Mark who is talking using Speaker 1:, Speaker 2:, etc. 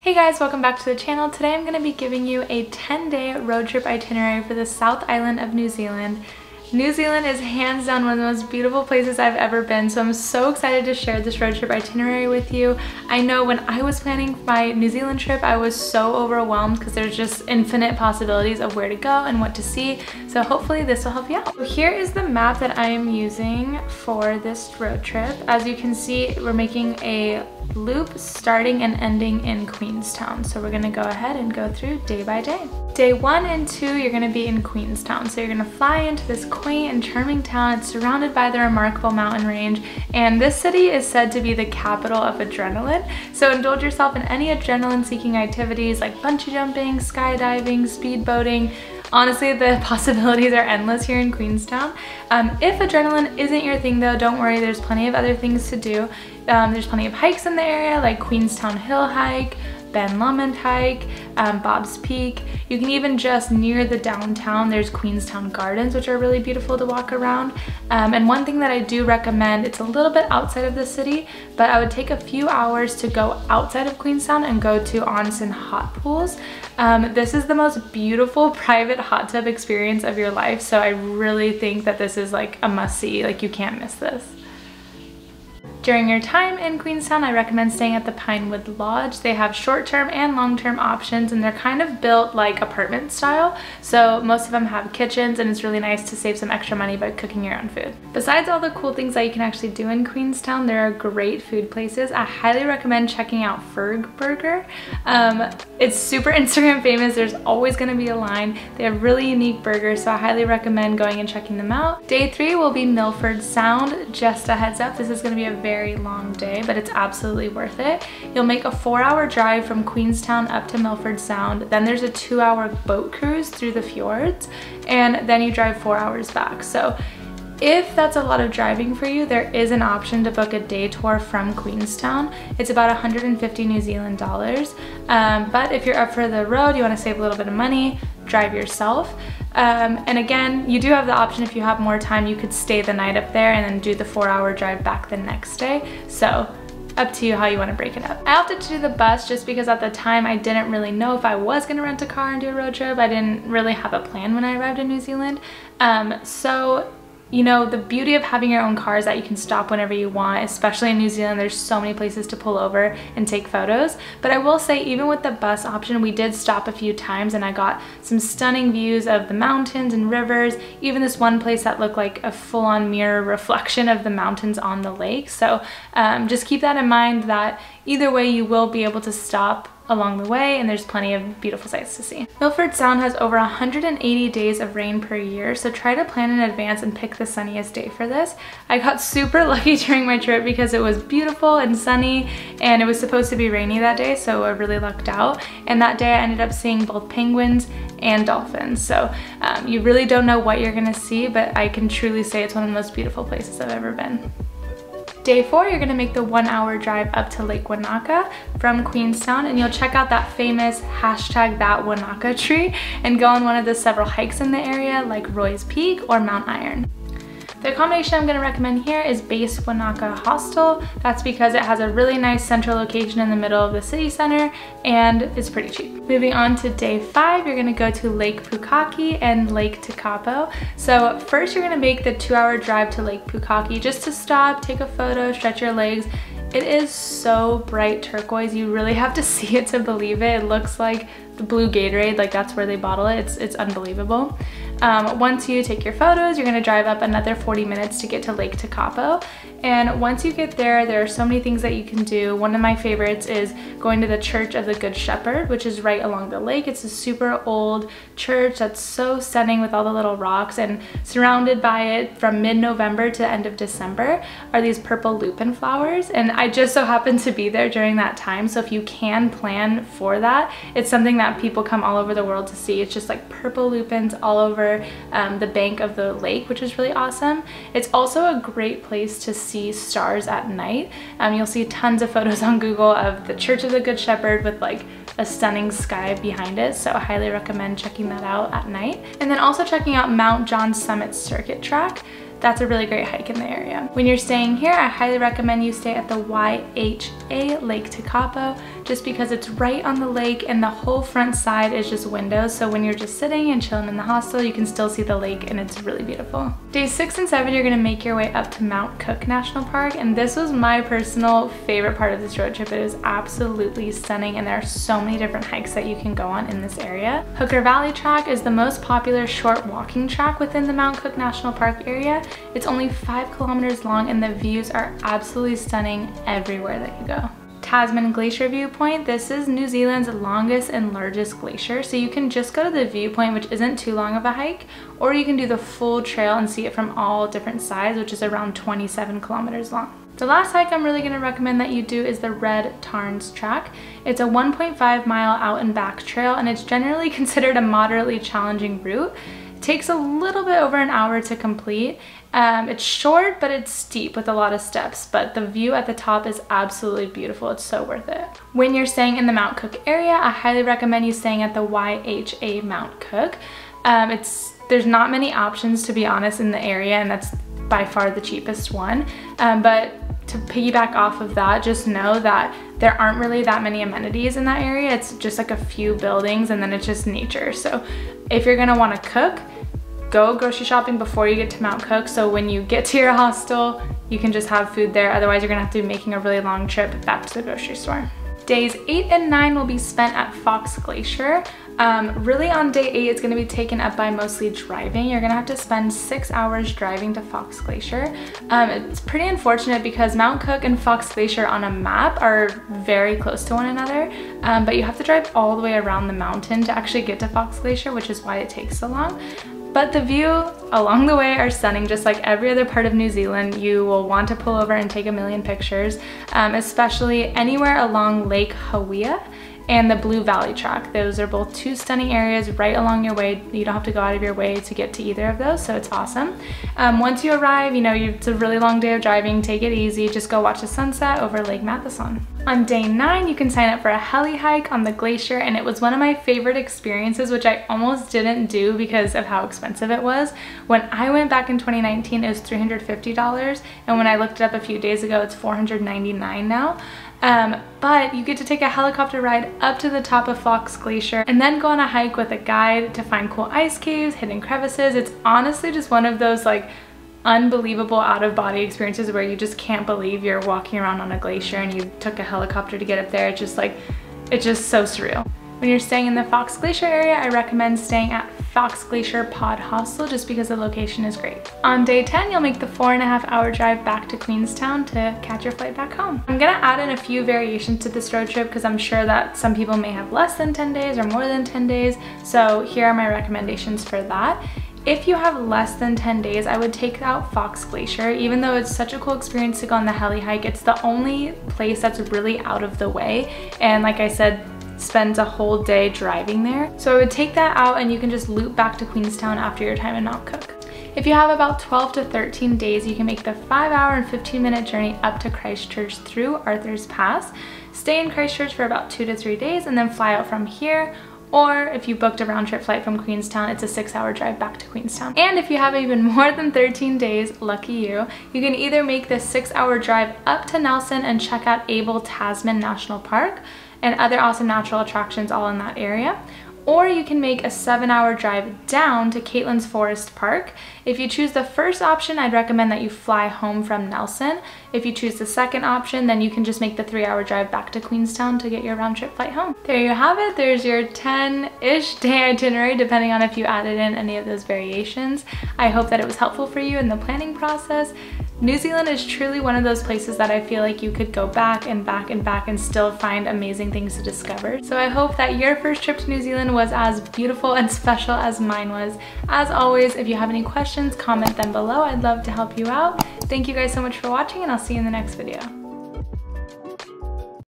Speaker 1: Hey guys, welcome back to the channel. Today I'm going to be giving you a 10-day road trip itinerary for the South Island of New Zealand. New Zealand is hands down one of the most beautiful places I've ever been, so I'm so excited to share this road trip itinerary with you. I know when I was planning my New Zealand trip, I was so overwhelmed because there's just infinite possibilities of where to go and what to see, so hopefully this will help you out. So here is the map that I am using for this road trip. As you can see, we're making a loop starting and ending in Queenstown. So we're gonna go ahead and go through day by day. Day 1 and 2, you're gonna be in Queenstown. So you're gonna fly into this quaint and charming town. It's surrounded by the remarkable mountain range. And this city is said to be the capital of adrenaline. So indulge yourself in any adrenaline-seeking activities like bungee jumping, skydiving, speedboating. Honestly, the possibilities are endless here in Queenstown. If adrenaline isn't your thing though, don't worry, there's plenty of other things to do. There's plenty of hikes in the area like Queenstown Hill Hike, Ben Lomond Hike, Bob's Peak. You can even just near the downtown, there's Queenstown Gardens, which are really beautiful to walk around. And one thing that I do recommend, it's a little bit outside of the city, but I would take a few hours to go outside of Queenstown and go to Onsen Hot Pools. This is the most beautiful private hot tub experience of your life, so I really think that this is like a must-see, like you can't miss this. During your time in Queenstown, I recommend staying at the Pinewood Lodge. They have short-term and long-term options, and they're kind of built like apartment style. So most of them have kitchens, and it's really nice to save some extra money by cooking your own food. Besides all the cool things that you can actually do in Queenstown, there are great food places. I highly recommend checking out Ferg Burger. It's super Instagram famous. There's always going to be a line. They have really unique burgers, so I highly recommend going and checking them out. Day 3 will be Milford Sound. Just a heads up, this is going to be a very long day, but it's absolutely worth it. You'll make a 4-hour drive from Queenstown up to Milford Sound. Then there's a 2-hour boat cruise through the fjords, and then you drive 4 hours back. So if that's a lot of driving for you, there is an option to book a day tour from Queenstown. It's about 150 New Zealand dollars. But if you're up for the road, you want to save a little bit of money, drive yourself. And again, you do have the option, if you have more time, you could stay the night up there and then do the 4-hour drive back the next day. So up to you how you want to break it up. I opted to do the bus just because at the time I didn't really know if I was going to rent a car and do a road trip. I didn't really have a plan when I arrived in New Zealand. So you know, the beauty of having your own car is that you can stop whenever you want, especially in New Zealand. There's so many places to pull over and take photos. But I will say, even with the bus option, we did stop a few times and I got some stunning views of the mountains and rivers, even this one place that looked like a full-on mirror reflection of the mountains on the lake. So just keep that in mind, that either way you will be able to stop along the way, and there's plenty of beautiful sights to see. Milford Sound has over 180 days of rain per year, so try to plan in advance and pick the sunniest day for this. I got super lucky during my trip because it was beautiful and sunny, and it was supposed to be rainy that day, so I really lucked out. And that day I ended up seeing both penguins and dolphins. So you really don't know what you're gonna see, but I can truly say it's one of the most beautiful places I've ever been. Day 4, you're gonna make the 1-hour drive up to Lake Wanaka from Queenstown, and you'll check out that famous #ThatWanaka tree and go on one of the several hikes in the area like Roy's Peak or Mount Iron. The accommodation I'm going to recommend here is Base Wanaka Hostel. That's because it has a really nice central location in the middle of the city center and it's pretty cheap. Moving on to day 5, you're going to go to Lake Pukaki and Lake Tekapo. So first you're going to make the 2-hour drive to Lake Pukaki just to stop, take a photo, stretch your legs. It is so bright turquoise, you really have to see it to believe it. It looks like the blue Gatorade, like that's where they bottle it. It's unbelievable. Once you take your photos, you're gonna drive up another 40 minutes to get to Lake Tekapo. And once you get there, there are so many things that you can do. One of my favorites is going to the Church of the Good Shepherd, which is right along the lake. It's a super old church that's so stunning with all the little rocks, and surrounded by it from mid-November to the end of December are these purple lupin flowers. And I just so happened to be there during that time, so if you can plan for that, it's something that people come all over the world to see. It's just like purple lupins all over the bank of the lake, which is really awesome. It's also a great place to see stars at night. You'll see tons of photos on Google of the Church of the Good Shepherd with like a stunning sky behind it, so I highly recommend checking that out at night. And then also checking out Mount John Summit Circuit Track. that's a really great hike in the area. When you're staying here, I highly recommend you stay at the YHA Lake Tekapo, just because it's right on the lake and the whole front side is just windows. So when you're just sitting and chilling in the hostel, you can still see the lake and it's really beautiful. Days 6 and 7, you're gonna make your way up to Mount Cook National Park. And this was my personal favorite part of this road trip. It is absolutely stunning and there are so many different hikes that you can go on in this area. Hooker Valley Track is the most popular short walking track within the Mount Cook National Park area. It's only 5 kilometers long and the views are absolutely stunning everywhere that you go. Tasman Glacier Viewpoint. This is New Zealand's longest and largest glacier, so you can just go to the viewpoint, which isn't too long of a hike, or you can do the full trail and see it from all different sides, which is around 27 kilometers long. The last hike I'm really going to recommend that you do is the Red Tarns Track. It's a 1.5 mile out and back trail and it's generally considered a moderately challenging route. It takes a little bit over an hour to complete. It's short, but it's steep with a lot of steps, but the view at the top is absolutely beautiful. It's so worth it. When you're staying in the Mount Cook area, I highly recommend you staying at the YHA Mount Cook. There's not many options, to be honest, in the area, and that's by far the cheapest one. But to piggyback off of that, just know that there aren't really that many amenities in that area. It's just like a few buildings and then it's just nature. So if you're gonna wanna cook, go grocery shopping before you get to Mount Cook, so when you get to your hostel, you can just have food there. Otherwise, you're gonna have to be making a really long trip back to the grocery store. Days 8 and 9 will be spent at Fox Glacier. Really on day 8, it's gonna be taken up by mostly driving. You're gonna have to spend 6 hours driving to Fox Glacier. It's pretty unfortunate because Mount Cook and Fox Glacier on a map are very close to one another, but you have to drive all the way around the mountain to actually get to Fox Glacier, which is why it takes so long. But the view along the way are stunning. Just like every other part of New Zealand, you will want to pull over and take a million pictures, especially anywhere along Lake Hawea and the Blue Valley Track. Those are both two stunning areas right along your way. You don't have to go out of your way to get to either of those, so it's awesome. Once you arrive, it's a really long day of driving, take it easy, just go watch the sunset over Lake Matheson. On day 9, you can sign up for a heli hike on the glacier, and it was one of my favorite experiences, which I almost didn't do because of how expensive it was. When I went back in 2019, it was $350, and when I looked it up a few days ago, it's $499 now. But you get to take a helicopter ride up to the top of Fox Glacier and then go on a hike with a guide to find cool ice caves, hidden crevices. It's honestly just one of those like unbelievable out-of-body experiences where you just can't believe you're walking around on a glacier and you took a helicopter to get up there. It's just so surreal. When you're staying in the Fox Glacier area, I recommend staying at Fox Glacier Pod Hostel just because the location is great. On day 10, you'll make the 4.5-hour drive back to Queenstown to catch your flight back home. I'm gonna add in a few variations to this road trip because I'm sure that some people may have less than 10 days or more than 10 days. So here are my recommendations for that. If you have less than 10 days, I would take out Fox Glacier. Even though it's such a cool experience to go on the heli hike, it's the only place that's really out of the way. And like I said, spends a whole day driving there. So I would take that out and you can just loop back to Queenstown after your time in Mount Cook. If you have about 12 to 13 days, you can make the 5-hour and 15-minute journey up to Christchurch through Arthur's Pass. Stay in Christchurch for about 2 to 3 days and then fly out from here. Or if you booked a round-trip flight from Queenstown, it's a 6-hour drive back to Queenstown. And if you have even more than 13 days, lucky you can either make this 6-hour drive up to Nelson and check out Abel Tasman National Park and other awesome natural attractions all in that area. Or you can make a 7-hour drive down to Caitlin's Forest Park. If you choose the first option, I'd recommend that you fly home from Nelson. If you choose the second option, then you can just make the 3-hour drive back to Queenstown to get your round trip flight home. There you have it. There's your 10-ish day itinerary, depending on if you added in any of those variations. I hope that it was helpful for you in the planning process. New Zealand is truly one of those places that I feel like you could go back and back and back and still find amazing things to discover. So I hope that your first trip to New Zealand was as beautiful and special as mine was. As always, if you have any questions, comment them below. I'd love to help you out. Thank you guys so much for watching, and I'll see you in the next video.